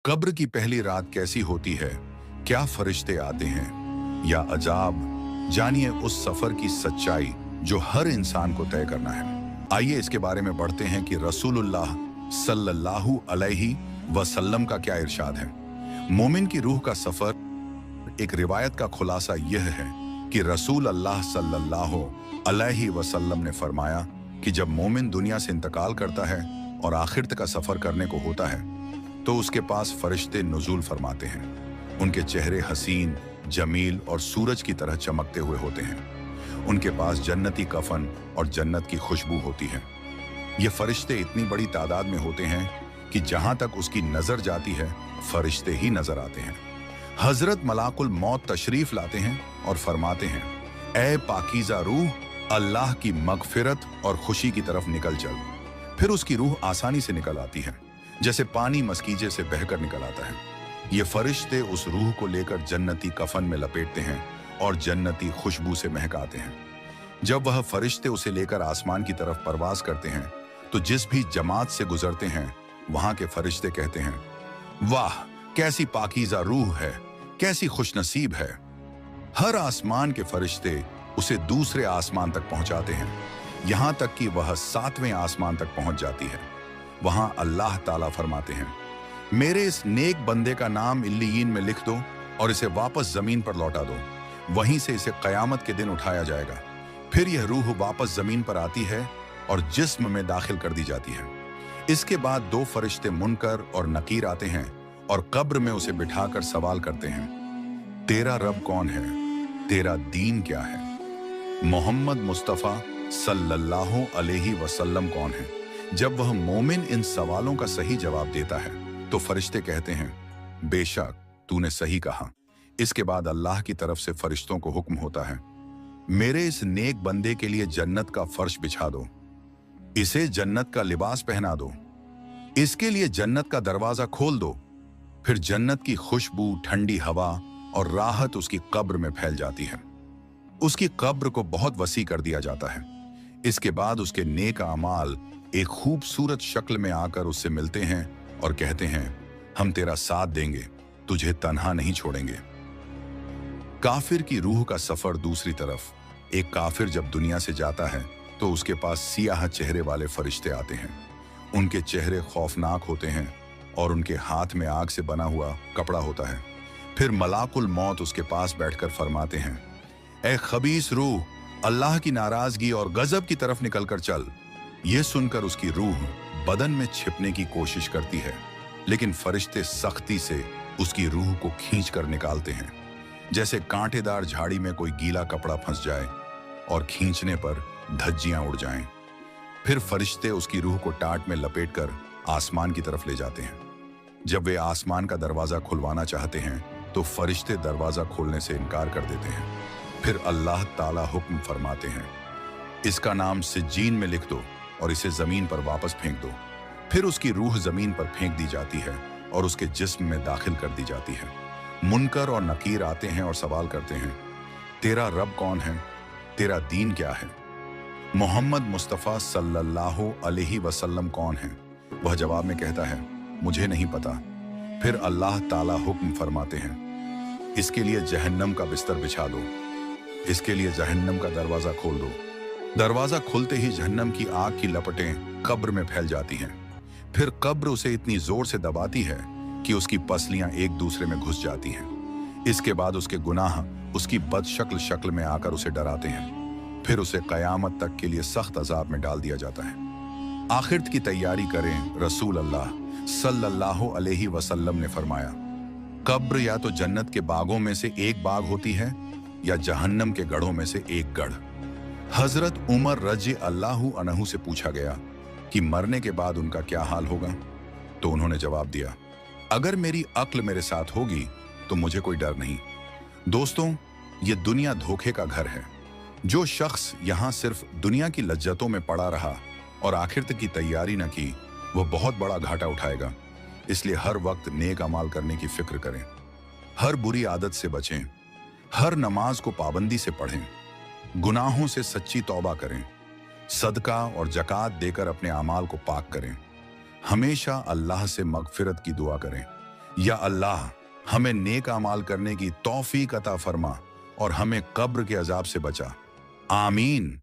कब्र की पहली रात कैसी होती है? क्या फरिश्ते आते हैं या अजाब? जानिए उस सफर की सच्चाई जो हर इंसान को तय करना है। आइए इसके बारे में बढ़ते हैं कि रसूलुल्लाह सल्लल्लाहु अलैहि वसल्लम का क्या इरशाद है। मोमिन की रूह का सफर। एक रिवायत का खुलासा यह है कि रसूल अल्लाह सल्लल्लाहु अलैहि वसल्लम ने फरमाया कि जब मोमिन दुनिया से इंतकाल करता है और आखिरत का सफर करने को होता है तो उसके पास फरिश्ते नुज़ूल फरमाते हैं। उनके चेहरे हसीन, जमील और सूरज की तरह चमकते हुए होते हैं। उनके पास जन्नती कफन और जन्नत की खुशबू होती है। ये फरिश्ते इतनी बड़ी तादाद में होते हैं कि जहां तक उसकी नजर जाती है फरिश्ते ही नजर आते हैं। हजरत मलाकुल मौत तशरीफ लाते हैं और फरमाते हैं, ए पाकीज़ा रूह, अल्लाह की मगफिरत और खुशी की तरफ निकल चल। फिर उसकी रूह आसानी से निकल आती है, जैसे पानी मस्कीजे से बहकर निकल आता है। ये फरिश्ते उस रूह को लेकर जन्नती कफन में लपेटते हैं और जन्नती खुशबू से महकाते हैं। जब वह फरिश्ते उसे लेकर आसमान की तरफ परवास करते हैं तो जिस भी जमात से गुजरते हैं वहां के फरिश्ते कहते हैं, वाह कैसी पाकीज़ा रूह है, कैसी खुशनसीब है। हर आसमान के फरिश्ते उसे दूसरे आसमान तक पहुंचाते हैं, यहां तक कि वह 7वें आसमान तक पहुंच जाती है। वहां अल्लाह ताला फरमाते हैं, मेरे इस नेक बंदे का नाम इल्लियीन में लिख दो और इसे वापस जमीन पर लौटा दो। वहीं से इसे कयामत के दिन उठाया जाएगा। फिर यह रूह वापस जमीन पर आती है और जिस्म में दाखिल कर दी जाती है। इसके बाद 2 फरिश्ते मुनकर और नकीर आते हैं और कब्र में उसे बिठाकर सवाल करते हैं, तेरा रब कौन है? तेरा दीन क्या है? मोहम्मद मुस्तफ़ा सल्लल्लाहु अलैहि वसल्लम कौन है? जब वह मोमिन इन सवालों का सही जवाब देता है तो फरिश्ते कहते हैं, बेशक तूने सही कहा। इसके बाद अल्लाह की तरफ से फरिश्तों को हुक्म होता है, मेरे इस नेक बंदे के लिए जन्नत का फर्श बिछा दो, इसे जन्नत का लिबास पहना दो, इसके लिए जन्नत का दरवाजा खोल दो। फिर जन्नत की खुशबू, ठंडी हवा और राहत उसकी कब्र में फैल जाती है। उसकी कब्र को बहुत वसी कर दिया जाता है। इसके बाद उसके नेक अमाल एक खूबसूरत शक्ल में आकर उससे मिलते हैं और कहते हैं, हम तेरा साथ देंगे, तुझे तन्हा नहीं छोड़ेंगे। काफिर की रूह का सफर दूसरी तरफ। एक काफिर जब दुनिया से जाता है तो उसके पास सियाह चेहरे वाले फरिश्ते आते हैं। उनके चेहरे खौफनाक होते हैं और उनके हाथ में आग से बना हुआ कपड़ा होता है। फिर मलाकुल मौत उसके पास बैठकर फरमाते हैं, ए खबीस रूह, अल्लाह की नाराजगी और गजब की तरफ निकलकर चल। यह सुनकर उसकी रूह बदन में छिपने की कोशिश करती है, लेकिन फरिश्ते सख्ती से उसकी रूह को खींच कर निकालते हैं, जैसे कांटेदार झाड़ी में कोई गीला कपड़ा फंस जाए और खींचने पर धज्जियां उड़ जाएं। फिर फरिश्ते उसकी रूह को टाट में लपेटकर आसमान की तरफ ले जाते हैं। जब वे आसमान का दरवाजा खुलवाना चाहते हैं तो फरिश्ते दरवाजा खोलने से इनकार कर देते हैं। फिर अल्लाह ताला हुक्म फरमाते हैं, इसका नाम सिज्जीन में लिख दो और इसे जमीन पर वापस फेंक दो। फिर उसकी रूह जमीन पर फेंक दी जाती है और उसके जिस्म में दाखिल कर दी जाती है। मुनकर और नकीर आते हैं और सवाल करते हैं, तेरा रब कौन है? तेरा दीन क्या है? मोहम्मद मुस्तफ़ा सल्लल्लाहु अलैहि वसल्लम कौन है? वह जवाब में कहता है, मुझे नहीं पता। फिर अल्लाह ताला हुक्म फरमाते हैं, इसके लिए जहन्नम का बिस्तर बिछा दो, इसके लिए जहन्नम का दरवाजा खोल दो। दरवाजा खुलते ही जहन्नम की आग की लपटें कब्र में फैल जाती हैं। फिर कब्र उसे इतनी जोर से दबाती है कि उसकी पसलियां एक दूसरे में घुस जाती हैं। इसके बाद उसके गुनाह उसकी बदशक्ल शक्ल में आकर उसे डराते हैं। फिर उसे कयामत तक के लिए सख्त अजाब में डाल दिया जाता है। आखिरत की तैयारी करें। रसूल अल्लाह सल्लल्लाहु अलैहि वसल्लम ने फरमाया, कब्र या तो जन्नत के बागों में से एक बाग होती है या जहन्नम के गढ़ों में से एक गढ़। हजरत उमर रजी अल्लाहु अन्हु से पूछा गया कि मरने के बाद उनका क्या हाल होगा, तो उन्होंने जवाब दिया, अगर मेरी अक्ल मेरे साथ होगी तो मुझे कोई डर नहीं। दोस्तों, ये दुनिया धोखे का घर है। जो शख्स यहाँ सिर्फ दुनिया की लज्जतों में पड़ा रहा और आखिरत की तैयारी न की, वो बहुत बड़ा घाटा उठाएगा। इसलिए हर वक्त नेक अमाल करने की फिक्र करें, हर बुरी आदत से बचें, हर नमाज को पाबंदी से पढ़ें, गुनाहों से सच्ची तौबा करें, सदका और जकात देकर अपने अमाल को पाक करें, हमेशा अल्लाह से मगफिरत की दुआ करें। या अल्लाह, हमें नेक अमाल करने की तौफीक अता फरमा और हमें कब्र के अजाब से बचा। आमीन।